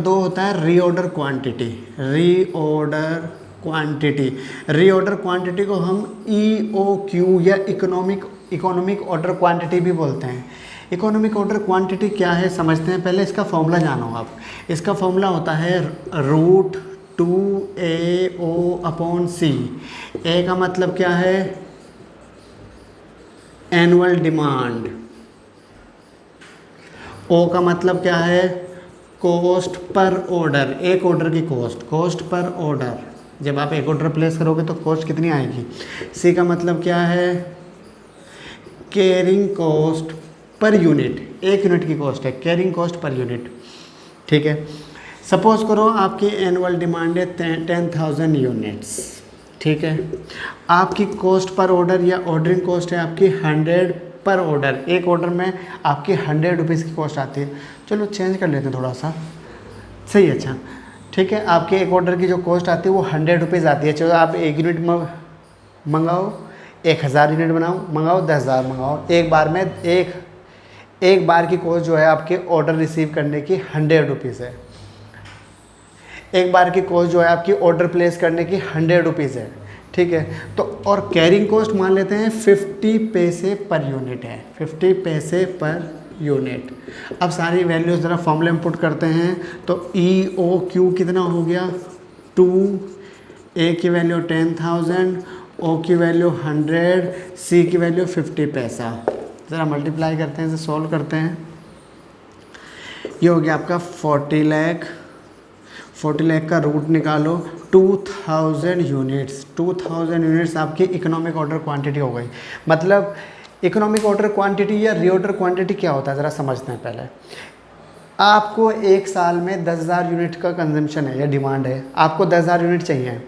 दो होता है reorder quantity. Reorder quantity, reorder quantity को हम EOQ या इकोनॉमिक ऑर्डर क्वांटिटी भी बोलते हैं। इकोनॉमिक ऑर्डर क्वांटिटी क्या है समझते हैं, पहले इसका फॉर्मूला जानो आप। इसका फॉर्मूला होता है √2AO/C। ए का मतलब क्या है, एनुअल डिमांड। ओ का मतलब क्या है, कॉस्ट पर ऑर्डर, एक ऑर्डर की कॉस्ट पर ऑर्डर। जब आप एक ऑर्डर प्लेस करोगे तो कॉस्ट कितनी आएगी। सी का मतलब क्या है, कैरिंग कॉस्ट पर यूनिट, एक यूनिट की कॉस्ट है, कैरिंग कॉस्ट पर यूनिट। ठीक है, सपोज करो आपकी एनुअल डिमांड है 10,000 यूनिट्स। ठीक है, आपकी कॉस्ट पर ऑर्डर या ऑर्डरिंग कॉस्ट है आपकी 100 पर ऑर्डर। एक ऑर्डर में आपकी 100 रुपीज़ की कॉस्ट आती है। चलो चेंज कर लेते हैं थोड़ा सा, सही है, अच्छा ठीक है। आपके एक ऑर्डर की जो कॉस्ट आती है वो 100 रुपीज़ आती है। चलो आप 1 यूनिट मंगाओ, 1000 यूनिट मंगाओ 10,000 मंगाओ, एक बार में एक बार की कॉस्ट जो है आपके ऑर्डर रिसीव करने की 100 रुपीज़ है। एक बार की कॉस्ट जो है आपकी ऑर्डर प्लेस करने की 100 रुपीज़ है। ठीक है, तो और कैरिंग कॉस्ट मान लेते हैं 50 पैसे पर यूनिट है, 50 पैसे पर यूनिट। अब सारी वैल्यूज़ ज़रा फॉर्मूले में पुट करते हैं तो EOQ कितना हो गया 2, ए की वैल्यू 10,000, ओ की वैल्यू 100, सी की वैल्यू 50 पैसा। ज़रा मल्टीप्लाई करते हैं, इसे सॉल्व करते हैं। ये हो गया आपका 40 लाख। 40 लाख का रूट निकालो, 2000 यूनिट्स। 2000 यूनिट्स आपकी इकोनॉमिक ऑर्डर क्वांटिटी हो गई। मतलब इकोनॉमिक ऑर्डर क्वांटिटी या रीऑर्डर क्वांटिटी क्या होता है ज़रा समझते हैं पहले। आपको एक साल में 10,000 यूनिट का कंजम्पशन है या डिमांड है, आपको 10,000 यूनिट चाहिए।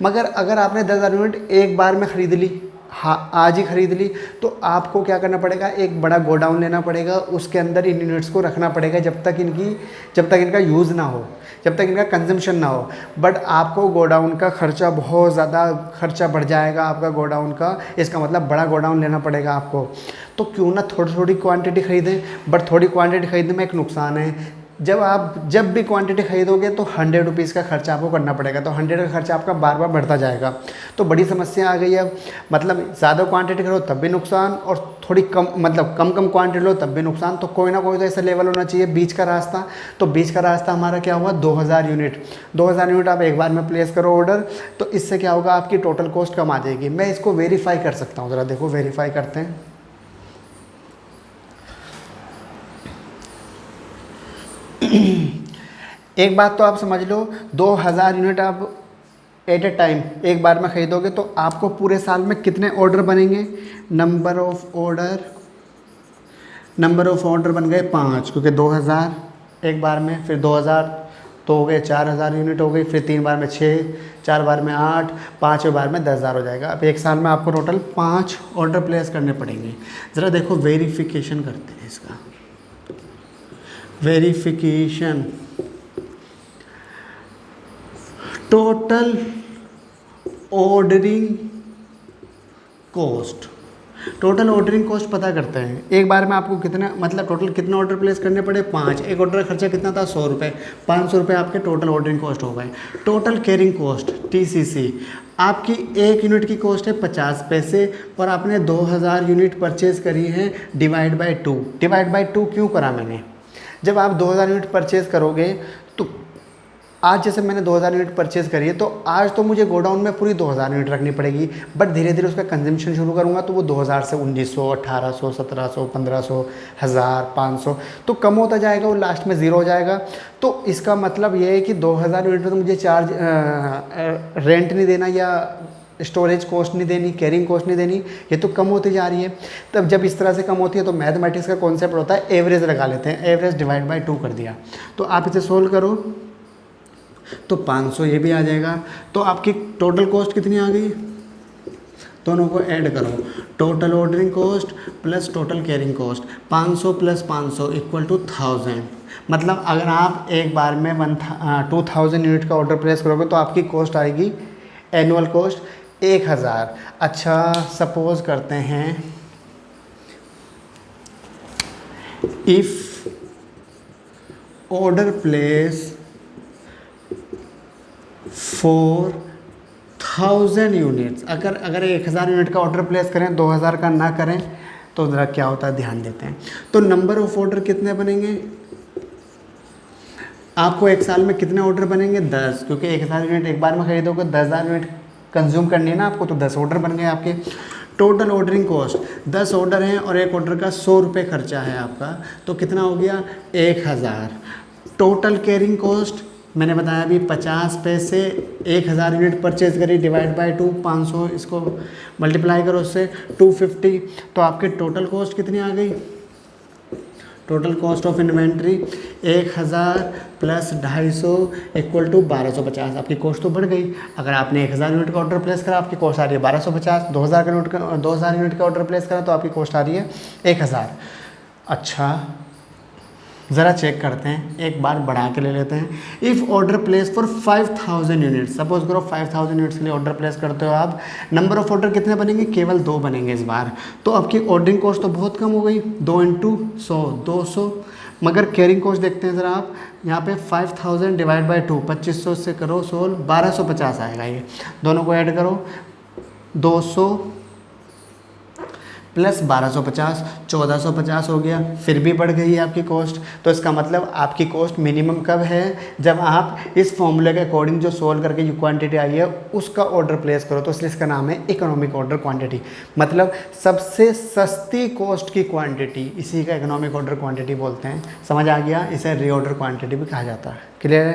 मगर अगर आपने 10,000 यूनिट एक बार में ख़रीद ली, हाँ आज ही ख़रीद ली, तो आपको क्या करना पड़ेगा, एक बड़ा गोडाउन लेना पड़ेगा, उसके अंदर इन यूनिट्स को रखना पड़ेगा जब तक इनका यूज़ ना हो, जब तक इनका कंजम्पशन ना हो। बट आपको गोडाउन का खर्चा, बहुत ज़्यादा खर्चा बढ़ जाएगा आपका गोडाउन का। इसका मतलब बड़ा गोडाउन लेना पड़ेगा आपको। तो क्यों ना थोड़ी थोड़ी क्वांटिटी खरीदें। बट थोड़ी क्वांटिटी खरीदने में एक नुकसान है, जब भी क्वांटिटी खरीदोगे तो 100 रुपीज़ का खर्चा आपको करना पड़ेगा। तो 100 का खर्चा आपका बार बार बढ़ता जाएगा। तो बड़ी समस्या आ गई है। मतलब ज़्यादा क्वांटिटी करो तब भी नुकसान, और थोड़ी कम, मतलब कम क्वांटिटी लो तब भी नुकसान। तो कोई ना कोई तो ऐसा लेवल होना चाहिए बीच का रास्ता। तो बीच का रास्ता हमारा क्या हुआ, 2000 यूनिट। 2000 यूनिट आप एक बार में प्लेस करो ऑर्डर, तो इससे क्या होगा, आपकी टोटल कॉस्ट कम आ जाएगी। मैं इसको वेरीफाई कर सकता हूँ, ज़रा देखो वेरीफाई करते हैं। एक बात तो आप समझ लो, 2000 यूनिट आप एट ए टाइम एक बार में ख़रीदोगे तो आपको पूरे साल में कितने ऑर्डर बनेंगे। नंबर ऑफ ऑर्डर बन गए 5, क्योंकि 2000 एक बार में, फिर 2000 तो हो गए 4000 यूनिट हो गई, फिर 3 बार में 6, 4 बार में 8, 5वें बार में 10,000 हो जाएगा। अब एक साल में आपको टोटल 5 ऑर्डर प्लेस करने पड़ेंगे। ज़रा देखो वेरिफिकेशन करते हैं इसका। Verification, total ordering cost, total ordering cost पता करते हैं। एक बार में आपको कितना, मतलब टोटल कितने ऑर्डर प्लेस करने पड़े, 5। एक ऑर्डर का खर्चा कितना था, 100 रुपये। 500 रुपये आपके टोटल ऑर्डरिंग कॉस्ट हो गए। टोटल कैरिंग कॉस्ट TCC, आपकी एक यूनिट की कॉस्ट है 50 पैसे, और आपने 2000 यूनिट परचेज़ करी है, डिवाइड बाई 2। डिवाइड बाई 2 क्यों करा मैंने, जब आप 2000 यूनिट परचेज़ करोगे तो आज जैसे मैंने 2000 यूनिट परचेज़ करी है, तो आज तो मुझे गोडाउन में पूरी 2000 यूनिट रखनी पड़ेगी। बट धीरे धीरे उसका कंजम्पशन शुरू करूँगा तो वो 2000 से 1900, 1800, 1700, 1500, 1000, 500 तो कम होता जाएगा, वो लास्ट में ज़ीरो हो जाएगा। तो इसका मतलब ये है कि 2000 यूनिट में तो मुझे चार्ज रेंट नहीं देना, या स्टोरेज कॉस्ट नहीं देनी, कैरिंग कॉस्ट नहीं देनी, ये तो कम होती जा रही है। तब जब इस तरह से कम होती है तो मैथमेटिक्स का कॉन्सेप्ट होता है एवरेज लगा लेते हैं। एवरेज डिवाइड बाई 2 कर दिया, तो आप इसे सोल्व करो तो 500 ये भी आ जाएगा। तो आपकी टोटल कॉस्ट कितनी आ गई, दोनों को ऐड करो, total ordering cost plus total carrying cost, 500 plus 500 equal to 1000। मतलब अगर आप एक बार में 2000 यूनिट का ऑर्डर प्लेस करोगे तो आपकी कॉस्ट आएगी, एनुअल कॉस्ट 1000। अच्छा सपोज करते हैं, इफ़ ऑर्डर प्लेस 4000 यूनिट्स। अगर 1000 यूनिट का ऑर्डर प्लेस करें, 2000 का ना करें, तो ज़रा क्या होता है ध्यान देते हैं। तो नंबर ऑफ ऑर्डर कितने बनेंगे आपको एक साल में? कितने ऑर्डर बनेंगे? 10, क्योंकि 1000 यूनिट एक बार में खरीदोगे, 10,000 यूनिट कंज्यूम करनी है ना आपको, तो 10 ऑर्डर बन गए आपके। टोटल ऑर्डरिंग कॉस्ट 10 ऑर्डर हैं और एक ऑर्डर का 100 रुपये खर्चा है आपका, तो कितना हो गया? 1000। टोटल कैरिंग कॉस्ट मैंने बताया अभी 50 पैसे, 1000 यूनिट परचेज करी, डिवाइड बाय 2, 500, इसको मल्टीप्लाई करो उससे 250, तो आपके टोटल कॉस्ट कितनी आ गई? Total cost of inventory 1000 plus 250 equal to 1250। आपकी कॉस्ट तो बढ़ गई। अगर आपने 1000 यूनिट का ऑर्डर प्लेस करा, आपकी कॉस्ट आ रही है 1250। 2000 यूनिट का ऑर्डर प्लेस करा तो आपकी कॉस्ट आ रही है 1000। अच्छा, ज़रा चेक करते हैं, एक बार बढ़ा के ले लेते हैं। If order place for 5000 units, suppose करो 5000 यूनिट्स के लिए ऑर्डर प्लेस करते हो आप, नंबर ऑफ ऑर्डर कितने बनेंगे? केवल 2 बनेंगे इस बार। तो आपकी ऑर्डरिंग कॉस्ट तो बहुत कम हो गई, 2 इंटू 100 200। मगर कैरिंग कॉस्ट देखते हैं ज़रा आप, यहाँ पे 5000 डिवाइड बाई 2, 2500 से करो सोल्व, 1250 आएगा। ये दोनों को ऐड करो, 200 प्लस 1250, 1450 हो गया। फिर भी बढ़ गई है आपकी कॉस्ट। तो इसका मतलब आपकी कॉस्ट मिनिमम कब है? जब आप इस फॉर्मूले के अकॉर्डिंग जो सोल्व करके जो क्वांटिटी आई है उसका ऑर्डर प्लेस करो, तो इसलिए इसका नाम है इकोनॉमिक ऑर्डर क्वांटिटी। मतलब सबसे सस्ती कॉस्ट की क्वांटिटी, इसी का इकोनॉमिक ऑर्डर क्वांटिटी बोलते हैं। समझ आ गया? इसे रीऑर्डर क्वांटिटी भी कहा जाता है। क्लियर है?